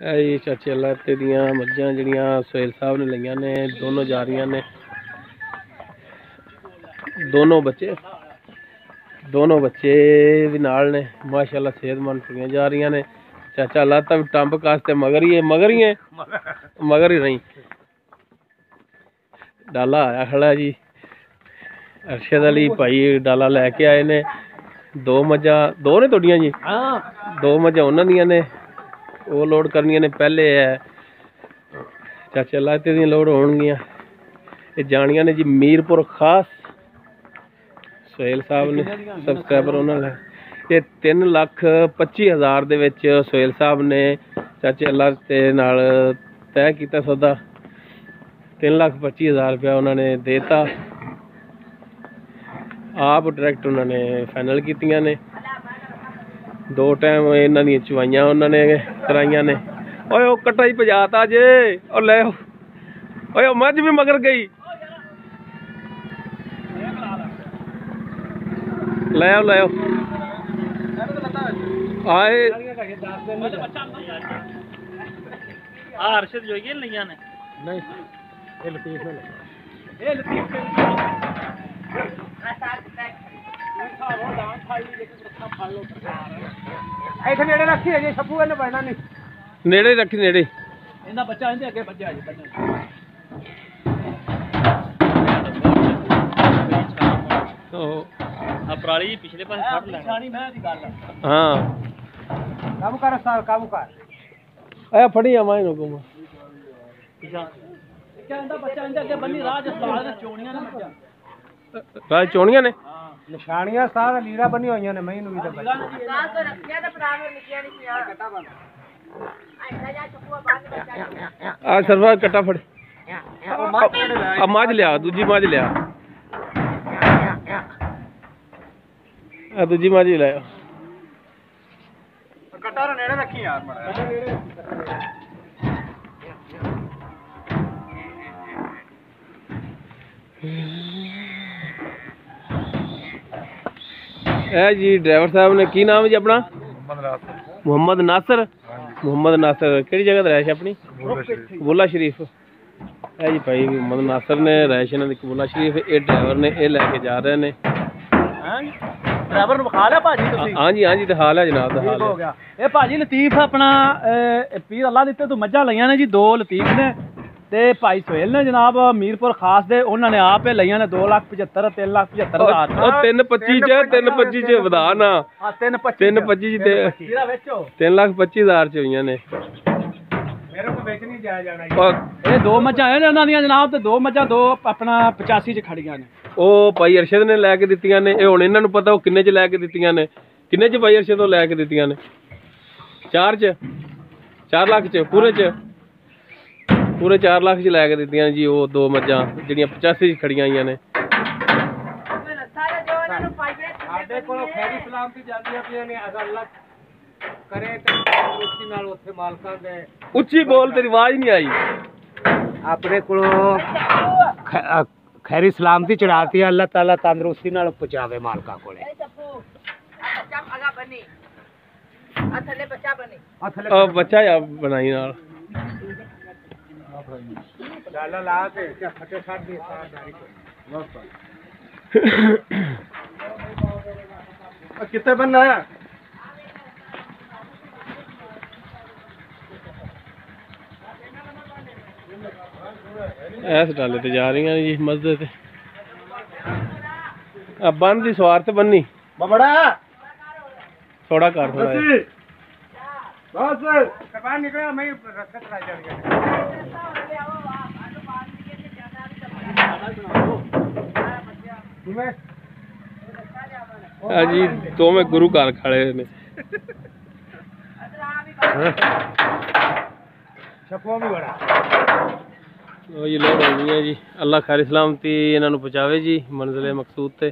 जी चाचे अल्लाह ते दियां मज्जां जिहड़ियां सोहेल साहब ने लईयां ने दोनों जा रही ने। दोनों बच्चे भी नाल ने माशाअल्लाह सेहतमंद तुरियां जा रही ने। चाचा अल्लाह तब टंब कास्ते मगर ही रही डाला आया खड़ा जी। अरशद अली भाई डाला लैके आए ने। दो मज्जां दो ने तुहाडियां जी? दो मज्जां उन्हां दियां ने वो लोड करनियां ने पहले है चाचे अल्लाह ते दियां लोड होणगियां। ये जानियां ने जी मीरपुर खास सोहेल साहब ने सबसक्राइबर उन्होंने ये 3,25,000 दे विच सोहेल साहब ने चाचे अल्लाह ते नाल तय किया सौदा। 3,25,000 रुपया उन्होंने देता। आप डायरैक्ट उन्होंने फाइनल कीतियां ने। दो टाइम इन्हां दी चवाइयां उन्होंने कराइयां ने। ओए ओ कट्टा ही भजाता जे और ले ओए ओ मझ भी मगर गई ले आओ आए अरशद जोइए लिया ने नहीं ये लतीफ ने ये लतीफ इथे नेड़े रखी है जी शप्पू ने पढ़ना नहीं नेड़े रखी नेड़े इंदा बच्चा इंदे अगे बच्चा जी पराली पिछले पासे फट ले निशानी मैं दी गल हां काबू कर साल काबू कर आया फड़ी आ माई नो को क्या इंदा बच्चा इंदे अगे बन्नी राज अस्पताल दे चोणियां ने बच्चा राज चोणियां ने निशानियां सारा लीड़ा बनी होईयां ने मई नु भी ते बच्चा साल तो रखिया ते प्राण निकिया नहीं पिया कटा बन ऐसा जा चुकुआ बांध बच्चा आ सरवा कट्टा फड़ अब माज लिया दूजी माज लिया दूजी माजी लाया कट्टा रो नेड़े रखी यार मड़ा ए जी ड्राइवर साहब ने की नाम है जी अपना? मोहम्मद नासर। मोहम्मद नासर केड़ी जगह रैश अपनी? कबूला शरीफ। है जी भाई मोहम्मद नासर ने रैश इन्हां दी कबूला शरीफ। ये ड्राइवर ने ये लैके जा रहे ने। ड्राइवर नु खा लिया भाजी तुसी? हां जी दिखा लिया जनाब दिखा लिया। हो गया ए भाजी लतीफ अपना पीर अल्लाह दित्ते तू मज्जां लईयां ने जी दो लतीफ ने ते भाई सोहेल ने जनाब मीरपुर खास दे उन्होंने आप लईयां ने 2,75,000 3,75,000 3,25 च वधाना 3,25 ते 3,25,000 च होईयां ने। मेरे को बेचनी जाया जाना ये दो मज्जां है उन्हां दियां जनाब ते दो मज्जां दो अपना 85 च खड़ियां ने। ओ भाई अरशद ने लैके दित्तियां ने। ये हुण इन्हां नूं पता ओ किन्ने च लैके दित्तियां ने। किन्ने च भाई अरशद लैके दित्तियां ने? 4 च 4 लाख च पूरे 4 लाख च लैके दित्तियां जी। वो दो मज्जां जिहड़ियां 85 च खड़ियां आईयां ने। ਸਾਡੇ ਕੋਲ ਖੈਰੀ ਸਲਾਮਤੀ ਜਾਂਦੀਆਂ ਪਈਆਂ ਨੇ ਅल्लाह करे ते तंदुरुस्ती नाल उत्थे मालकां दे ਉੱਚੀ ਬੋਲ तेरी आवाज नहीं आई। अपने कोल खैरी सलामती चढ़ाती है अल्लाह ताला तंदुरुस्ती नाल पहुंचावे मालकां कोले। बच्चा या बनाई नाल डाला ला के क्या फटे साथ दी सारी कितने बनना है? इस डाले ते जा रही जी मस्जिद ते बन दी सवार ते बन्नी बड़ा थोड़ा कर थोड़ा बस कबान निकला मैं रखत रह जाएगा जी तो मैं गुरु घर खड़े ने छपो भी बड़ा ये लोग होनी है जी। अल्लाह खैर सलामती इन्हों पहुँचावे जी मंजिल मकसूद ते।